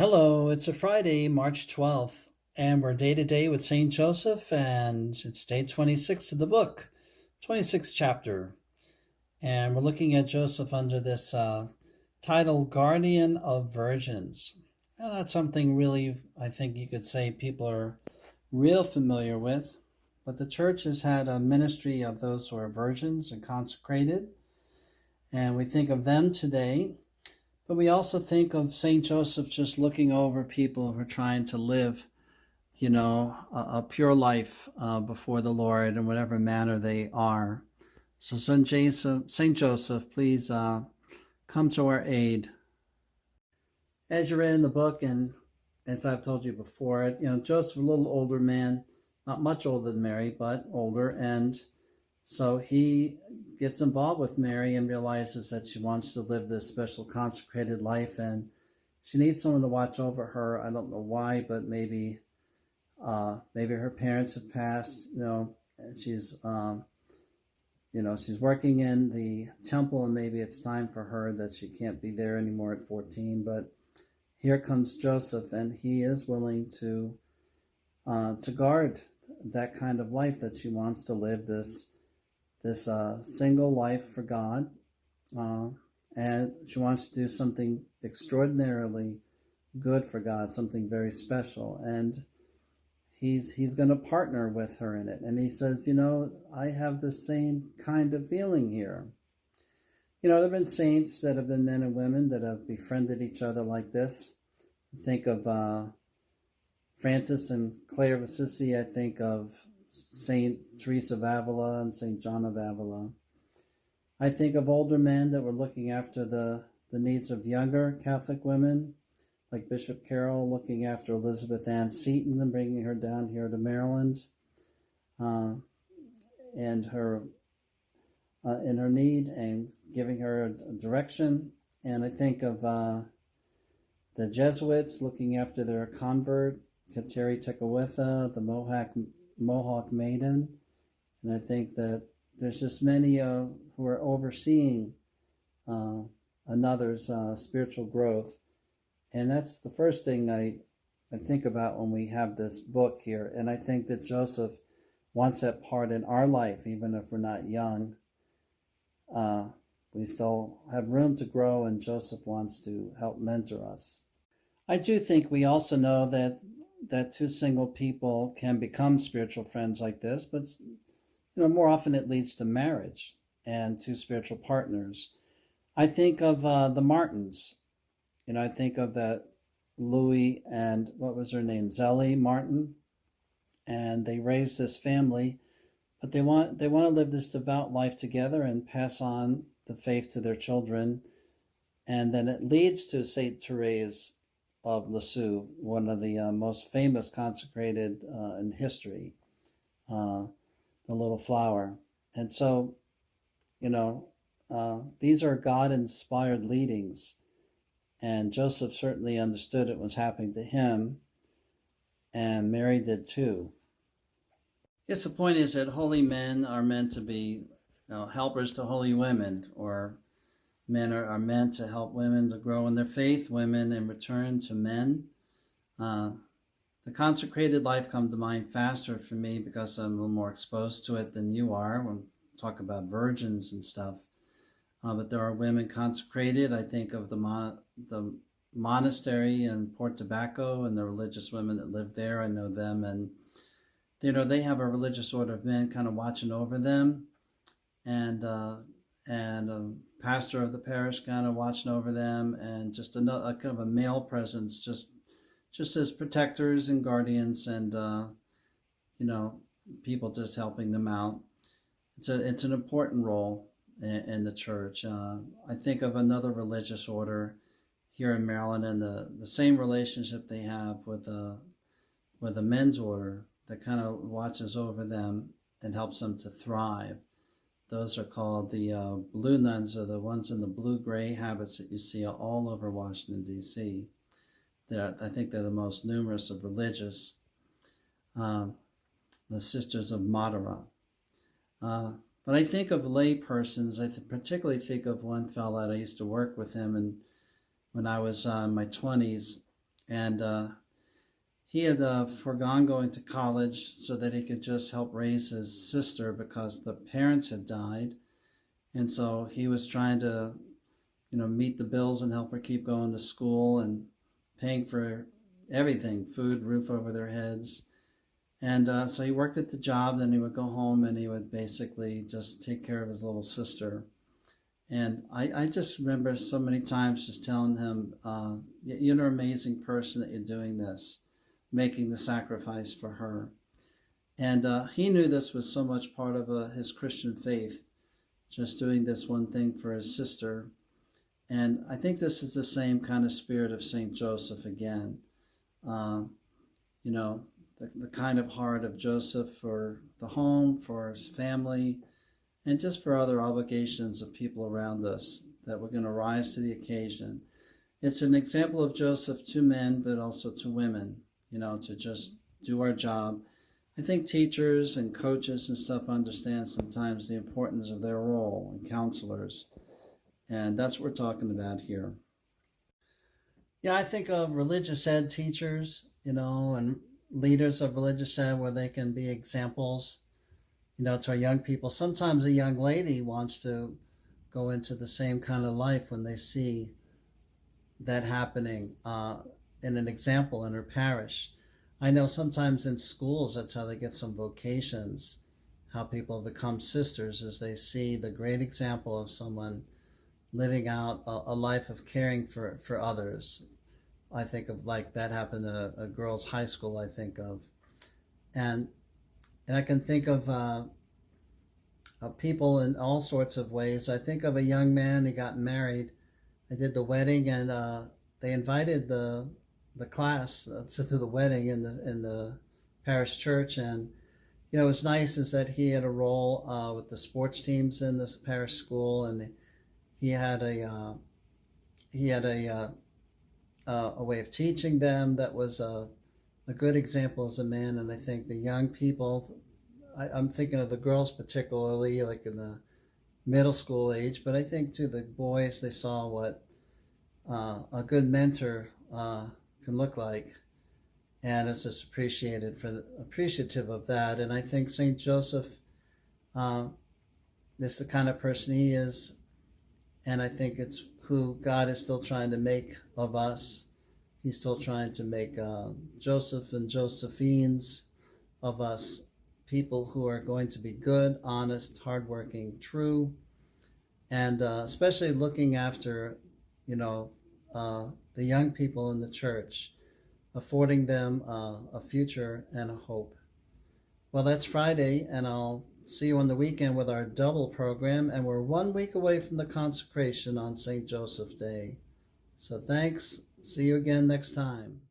Hello, it's a Friday, March 12th, and we're day to day with St. Joseph, and it's day 26 of the book, 26th chapter. And we're looking at Joseph under this title, Guardian of Virgins. And that's something really, I think you could say people are real familiar with. But the church has had a ministry of those who are virgins and consecrated, and we think of them today. But we also think of St. Joseph just looking over people who are trying to live, a pure life before the Lord in whatever manner they are. So Saint Joseph, please come to our aid. As you read in the book, and as I've told you before, Joseph, a little older man, not much older than Mary, but older, and so he gets involved with Mary and realizes that she wants to live this special consecrated life, and she needs someone to watch over her. I don't know why, but maybe her parents have passed, and she's working in the temple, and maybe it's time for her that she can't be there anymore at 14. But here comes Joseph, and he is willing to guard that kind of life that she wants to live, this single life for God, and she wants to do something extraordinarily good for God, something very special, and he's going to partner with her in it. And he says, I have the same kind of feeling here. There have been saints that have been men and women that have befriended each other like this. Think of Francis and Clare of Assisi. I think of Saint Teresa of Avila and Saint John of Avila. I think of older men that were looking after the needs of younger Catholic women, like Bishop Carroll looking after Elizabeth Ann Seton and bringing her down here to Maryland, and her in her need and giving her a direction. And I think of the Jesuits looking after their convert, Kateri Tekakwitha, the Mohawk maiden. And I think that there's just many who are overseeing another's spiritual growth. And that's the first thing I think about when we have this book here. And I think that Joseph wants that part in our life, even if we're not young. We still have room to grow, and Joseph wants to help mentor us. I do think we also know that two single people can become spiritual friends like this, but more often it leads to marriage and two spiritual partners. I think of the Martins. I think of that Louis and what was her name, Zelly Martin, and they raised this family, but they want to live this devout life together and pass on the faith to their children, and then it leads to Saint Therese of Lisieux, one of the most famous consecrated in history, the Little Flower. And so, these are God-inspired leadings, and Joseph certainly understood it was happening to him, and Mary did too. Yes, the point is that holy men are meant to be helpers to holy women, or men are meant to help women to grow in their faith, women in return to men. The consecrated life comes to mind faster for me because I'm a little more exposed to it than you are when we talk about virgins and stuff. But there are women consecrated. I think of the monastery in Port Tobacco and the religious women that live there. I know them, and they have a religious order of men kind of watching over them, and a pastor of the parish kind of watching over them, and just a kind of a male presence, just as protectors and guardians, and people just helping them out. It's an important role in the church. I think of another religious order here in Maryland, and the same relationship they have with a men's order that kind of watches over them and helps them to thrive. Those are called the blue nuns, or the ones in the blue-gray habits that you see all over Washington, D.C. I think they're the most numerous of religious, the Sisters of Mater. But I think of lay persons. I particularly think of one fellow that I used to work with him, and when I was in my 20s, And he had foregone going to college so that he could just help raise his sister because the parents had died. And so he was trying to, meet the bills and help her keep going to school and paying for everything, food, roof over their heads. And so he worked at the job, then he would go home and he would basically just take care of his little sister. And I just remember so many times just telling him, you're an amazing person that you're doing this, making the sacrifice for her. And he knew this was so much part of his Christian faith, just doing this one thing for his sister. And I think this is the same kind of spirit of St. Joseph again. The kind of heart of Joseph for the home, for his family, and just for other obligations of people around us, that we're going to rise to the occasion. It's an example of Joseph to men, but also to women, to just do our job. I think teachers and coaches and stuff understand sometimes the importance of their role, and counselors. And that's what we're talking about here. Yeah, I think of religious ed teachers, and leaders of religious ed where they can be examples, to our young people. Sometimes a young lady wants to go into the same kind of life when they see that happening in an example in her parish. I know sometimes in schools, that's how they get some vocations, how people become sisters, as they see the great example of someone living out a life of caring for others. I think of like that happened at a girls' high school, I think of. And I can think of people in all sorts of ways. I think of a young man, he got married. I did the wedding, and they invited the class to the wedding in the parish church. And it was nice is that he had a role with the sports teams in this parish school, and he had a way of teaching them that was a good example as a man. And I think the young people, I'm thinking of the girls particularly, like in the middle school age, but I think too the boys, they saw what a good mentor can look like, and is just appreciative of that. And I think St. Joseph is the kind of person he is, and I think it's who God is still trying to make of us. He's still trying to make Joseph and Josephines of us, people who are going to be good, honest, hardworking, true, and especially looking after, the young people in the church, affording them a future and a hope. Well, that's Friday, and I'll see you on the weekend with our double program, and we're 1 week away from the consecration on St. Joseph Day. So thanks. See you again next time.